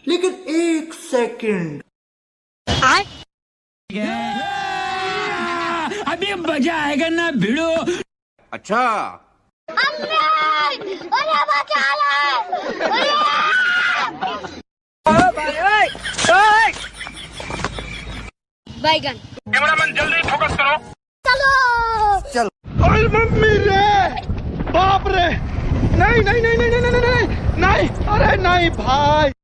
लेकिन एक सेकंड, अभी मजा आएगा ना भिड़ो। अच्छा बैगन। कैमरामैन जल्दी फोकस करो। चल अरे मम्मी रे, बाप रे, नहीं नहीं नहीं नहीं नहीं नहीं नहीं नहीं, अरे नहीं भाई।